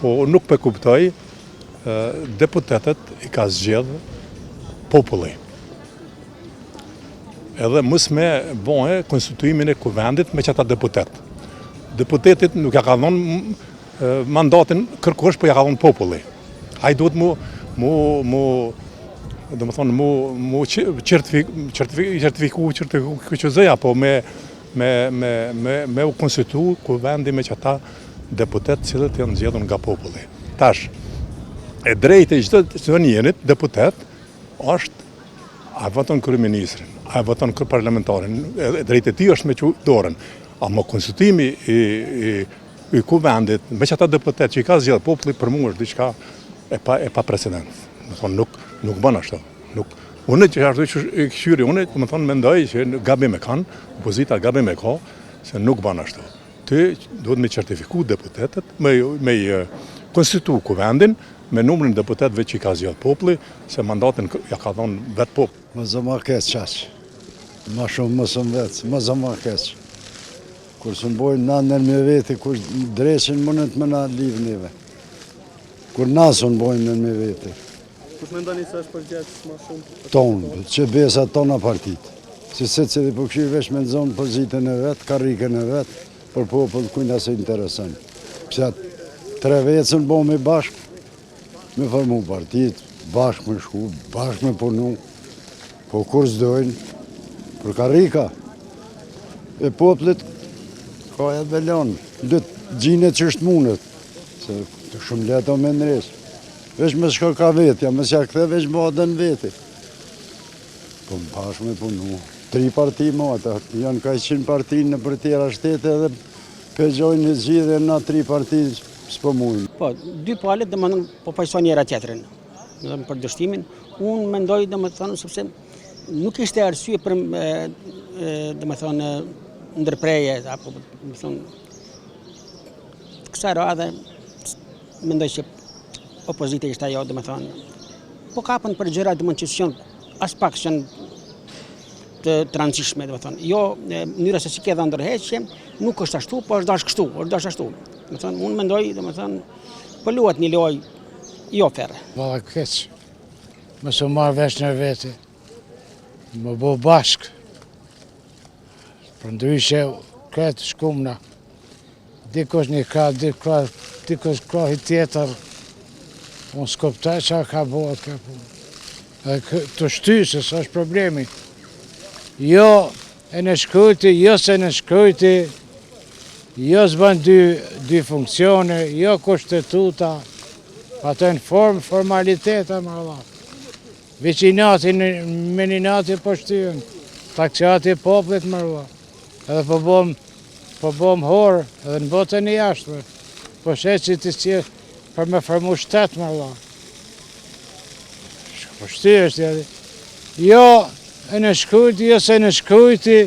po nuk pe kuptoj, deputetet I ka zgjedh populli. Edhe mos me bëhe konstituimin e kuvendit me qëta deputet. Deputetit nuk ja ka dhënë mandatin kërkosh, po ja ka dhënë populli. Ai duhet mu certifiku QQZ-ja, po me u konstitu kuvendi me qëta deputet cilët janë zgjedhur nga populli. Tash, e drejtë e çdo njerit deputet është a voton kryeministrin, a voton parlamentarin, e drejtë e tij është me që dorën. Ama konstituimi I kuvendit me qëta deputet që I ka zgjedhur populli për mua është diçka e pa precedent. Do thonë nuk bën ashtu. Unë që ashtu që e këshyri, unë do thonë mendoj që gabim e kanë, opozita gabim e ka, se nuk bën ashtu. Ty duhet me certifiku deputetet, me konstitu kuvendin, me numrin deputetëve që I ka zgjedhur populli, se mandatin ja ka dhënë vetë populli. Më zëma keq qaq, ma shumë më sëm vetë, më zëma keq. Kur së mbojnë na nërë me veti, kur dreqin mënët më na livë neve. Kur na së mbojnë nërë me veti. Kush me ndoni se është përgjegjës ma shumë? Tonë, që besa tona partit. Si se cili po këshirë vesh me nëzonë pozitën e vetë, karikën e vetë, për popull kujna se interesën. Pëse 3 vecën bo me bashkë, me formu partit, bashkë me shku, bashkë me punu, po kur s'dojnë, për karika, e poplit, ka e velon, lëtë gjinet që është mundet, se të shumë leto me nëresë. Vesh me shko ka vetja, me s'ja këthe vesh më adën veti. Po më bashkë me punu. 3 parti më ata, janë ka 100 parti në për tjera shtete edhe pëgjojnë në zgjidhe na 3 parti s'po mujnë. Po, 2 palët dhe më nëmë po pajson njëra tjetërin, për dështimin. Unë mendoj dhe më thonë, sepse nuk ishte arsye për dhe më thonë ndërpreje, apo dhe më thonë, kësa radhe, mendoj që opozite ishte ajo, dhe më thonë, po kapën për gjëra dhe më që as pak që të transhishme, dhe më thonë. Jo, mënyra se si ke dhe ndërheqje, nuk është ashtu, po është dash kështu, është dash ashtu. Dhe më thonë, unë mendoj, dhe më thonë, po luat një loj, jo ferë. Valla keq, më së marrë vesh në veti, më bo bashkë, për ndryshe këtë shkumna, dikush një ka, dikush krahi tjetër, unë s'koptaj që ka bëhet ka punë. Të shtysës është problemi. Jo e në shkujti, jo se në shkujti, jo s'ban dy funksione, jo kushtetuta, ato në formaliteta më Allah. Vecinati meninati po shtyën, taksiati poplit më Allah. Edhe po bom horë, edhe në botën e jashtëve, po shetë që të si për me formu shtetë më Allah. Po shtyë është edhe. Jo e në shkujti, jo se në shkujti,